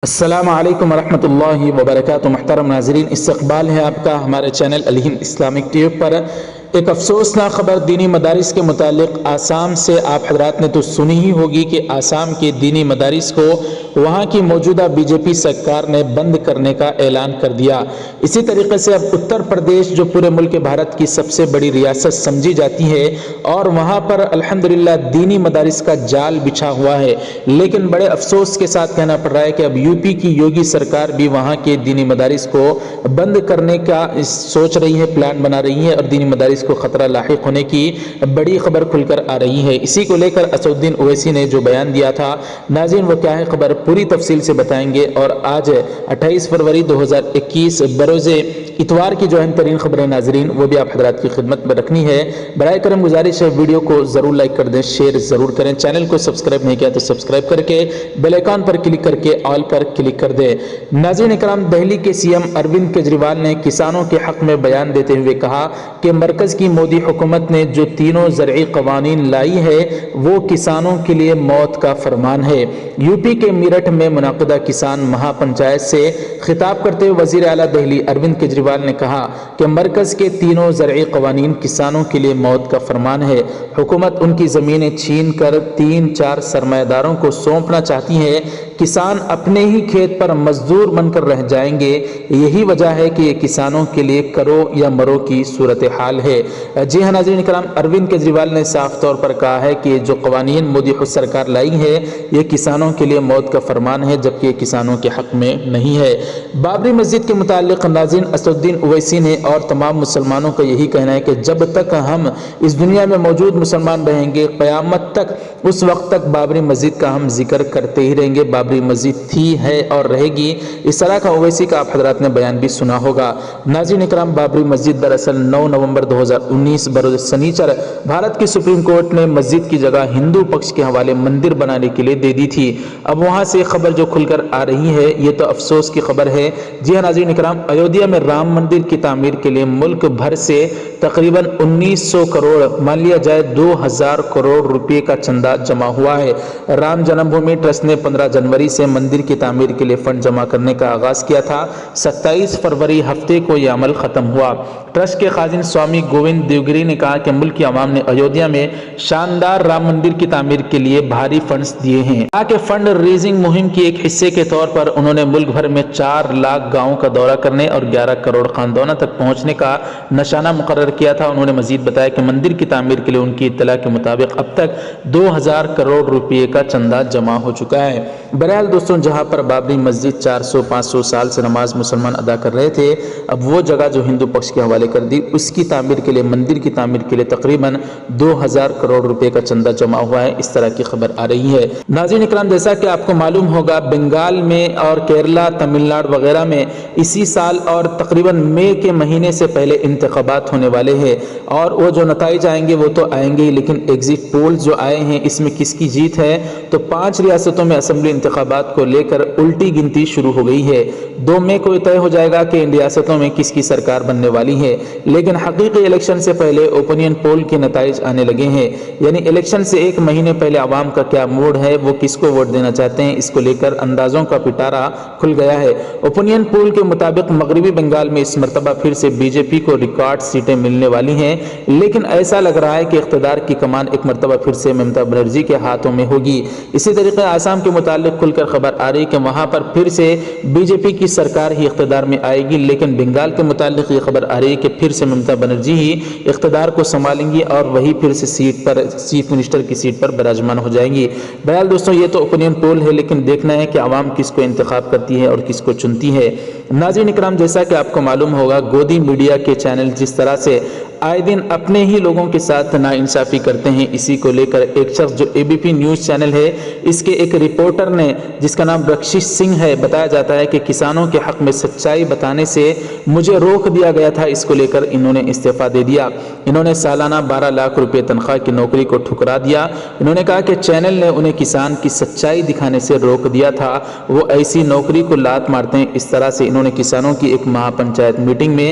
السلام علیکم ورحمۃ اللہ وبرکاتہ۔ محترم ناظرین، استقبال ہے آپ کا ہمارے چینل الہند اسلامک ٹی وی پر۔ ایک افسوسناک خبر دینی مدارس کے متعلق آسام سے آپ حضرات نے تو سنی ہی ہوگی کہ آسام کے دینی مدارس کو وہاں کی موجودہ بی جے پی سرکار نے بند کرنے کا اعلان کر دیا۔ اسی طریقے سے اب اتر پردیش جو پورے ملک بھارت کی سب سے بڑی ریاست سمجھی جاتی ہے اور وہاں پر الحمدللہ دینی مدارس کا جال بچھا ہوا ہے، لیکن بڑے افسوس کے ساتھ کہنا پڑ رہا ہے کہ اب یو پی کی یوگی سرکار بھی وہاں کے دینی مدارس کو بند کرنے کا سوچ رہی ہے، پلان بنا رہی ہے اور دینی مدارس کو خطرہ لاحق ہونے کی بڑی خبر کھل کر آ رہی ہے۔ اسی کو لے کر اسد الدین اویسی نے جو بیان دیا تھا، ناظرین وہ کیا ہے خبر پوری تفصیل سے بتائیں گے۔ اور آج 28 فروری 2021 بروز اتوار کی جو اہم ترین خبریں ناظرین وہ بھی آپ حضرات کی خدمت میں رکھنی ہے۔ برائے کرم گزارش ہے ویڈیو کو ضرور لائک کر دیں، شیئر ضرور کریں، چینل کو سبسکرائب نہیں کیا تو سبسکرائب کر کے بیل آئیکن پر کلک کر کے آل پر کلک کر دیں۔ ناظرین اکرام، دہلی کے سی ایم اروند کیجریوال نے کسانوں کے حق میں بیان دیتے ہوئے کہا کہ مرکز کی مودی حکومت نے جو تینوں زرعی قوانین لائی ہے وہ کسانوں کے لیے موت کا فرمان ہے۔ یو پی کے میرٹھ میں منعقدہ کسان مہا پنچایت سے خطاب کرتے ہوئے وزیر اعلیٰ دہلی اروند کیجریوال نے کہا کہ مرکز کے تینوں زرعی قوانین کسانوں کے لیے موت کا فرمان ہے۔ حکومت ان کی زمینیں چھین کر 3-4 سرمایہ داروں کو سونپنا چاہتی ہے۔ کسان اپنے ہی کھیت پر مزدور بن کر رہ جائیں گے، یہی وجہ ہے کہ یہ کسانوں کے لیے کرو یا مرو کی صورتحال ہے۔ جی ہاں ناظرین کرام، اروند کیجریوال نے صاف طور پر کہا ہے کہ جو قوانین مودی سرکار لائی ہے یہ کسانوں کے لیے موت کا فرمان ہے، جبکہ یہ کسانوں کے حق میں نہیں ہے۔ بابری مسجد کے متعلق ناظرین اسد الدین اویسی نے اور تمام مسلمانوں کا یہی کہنا ہے کہ جب تک ہم اس دنیا میں موجود مسلمان رہیں گے، قیامت تک اس وقت تک بابری مسجد کا ہم ذکر کرتے ہی رہیں گے۔ بابری مسجد تھی، ہے اور رہے گی، اس طرح کا اویسی کا آپ حضرات نے بیان بھی سنا ہوگا۔ ناظرین اکرام، بابری مسجد دراصل 9 نومبر 2019 بروز سنیچر بھارت کی سپریم کورٹ نے مسجد کی جگہ ہندو پکش کے حوالے مندر بنانے کے لیے دے دی تھی۔ اب وہاں سے خبر جو کھل کر آ رہی ہے یہ تو افسوس کی خبر ہے۔ جی ہاں ناظرین اکرام، ایودھیا میں رام مندر کی تعمیر کے لیے ملک بھر سے تقریباً 1900 کروڑ مان لیا جائے 2000 کروڑ روپے کا چندہ جمع ہوا ہے۔ رام جنم بھومی ٹرسٹ نے 15 جنوری سے مندر کی تعمیر کے لیے فنڈ جمع کرنے کا آغاز کیا تھا۔ 27 فروری ہفتے کو یہ عمل ختم ہوا۔ ٹرسٹ کے خازن سوامی گووند دیوگری نے کہا کہ ملک کی عوام نے ایودھیا میں شاندار رام مندر کی تعمیر کے لیے بھاری فنڈز دیے ہیں۔ تاکہ فنڈ ریزنگ مہم کی ایک حصے کے طور پر انہوں نے ملک بھر میں 4 لاکھ گاؤں کا دورہ کرنے اور 11 کروڑ خاندانوں تک پہنچنے کا نشانہ مقرر کیا تھا۔ انہوں نے مزید بتایا کہ مندر کی تعمیر کے لیے ان کی اطلاع کے مطابق اب تک 2000 کروڑ روپے کا چندہ جمع ہو چکا ہے۔ بہرحال دوستوں، جہاں پر بابری مسجد 400-500 سال سے نماز مسلمان ادا کر رہے تھے، اب وہ جگہ جو ہندو پکش کے حوالے کر دی، اس کی تعمیر کے لیے، مندر کی تعمیر کے لیے تقریباً 2000 کروڑ روپے کا چندہ جمع ہوا ہے، اس طرح کی خبر آ رہی ہے۔ ناظرین اکرام، جیسا کہ آپ کو معلوم ہوگا، بنگال میں اور کیرلا، تمل ناڈو وغیرہ میں اسی سال اور تقریباً مئی کے مہینے سے پہلے انتخابات ہونے والے ہیں، اور وہ جو نتائج آئیں گے وہ تو آئیں گے، لیکن ایگزٹ پولز جو آئے ہیں اس میں کس کی جیت ہے؟ تو 5 ریاستوں میں اسمبلی انتخابات کو لے کر الٹی گنتی شروع ہو گئی ہے۔ 2 مئی کو طے ہو جائے گا کہ ان ریاستوں میں کس کی سرکار بننے والی ہے، لیکن حقیقی الیکشن سے پہلے اوپینین پول کے نتائج آنے لگے ہیں، یعنی الیکشن سے 1 مہینے پہلے عوام کا کیا موڈ ہے، وہ کس کو ووٹ دینا چاہتے ہیں، اس کو لے کر اندازوں کا پٹارا کھل گیا ہے۔ اوپینین پول کے مطابق مغربی بنگال میں اس مرتبہ پھر سے بی جے پی کو ریکارڈ سیٹیں ملنے والی ہیں، لیکن ایسا لگ رہا ہے کہ اقتدار کی کمان ایک مرتبہ پھر سے ممتا بنرجی کے ہاتھوں میں ہوگی۔ اسی طریقے آسام کے متعلق کھل کر خبر آ رہی ہے کہ وہاں پر پھر سے بی جے پی کی سرکار ہی اقتدار میں آئے گی، لیکن بنگال کے متعلق یہ خبر آ رہی ہے کہ پھر سے ممتا بنرجی ہی اقتدار کو سنبھالیں گی اور وہی پھر سے سیٹ پر، چیف منسٹر کی سیٹ پر براجمان ہو جائیں گی۔ بہرحال دوستوں، یہ تو اوپینین پول ہے، لیکن دیکھنا ہے کہ عوام کس کو انتخاب کرتی ہے اور کس کو چنتی ہے۔ ناظرین اکرام، جیسا کہ آپ کو معلوم ہوگا، گودی میڈیا کے چینل جس طرح سے آئے دن اپنے ہی لوگوں کے ساتھ ناانصافی کرتے ہیں، اسی کو لے کر ایک شخص جو اے بی پی نیوز چینل ہے، اس کے ایک رپورٹر نے جس کا نام رکشش سنگھ ہے، بتایا جاتا ہے کہ کسانوں کے حق میں سچائی بتانے سے مجھے روک دیا گیا تھا، اس کو لے کر انہوں نے استعفیٰ دے دیا۔ انہوں نے سالانہ 12 لاکھ روپے تنخواہ کی نوکری کو ٹھکرا دیا۔ انہوں نے کہا کہ چینل نے انہیں کسان کی سچائی دکھانے سے روک دیا تھا، وہ ایسی نوکری کو لات مارتے ہیں۔ اس طرح سے انہوں نے کسانوں کی ایک مہا پنچایت میٹنگ میں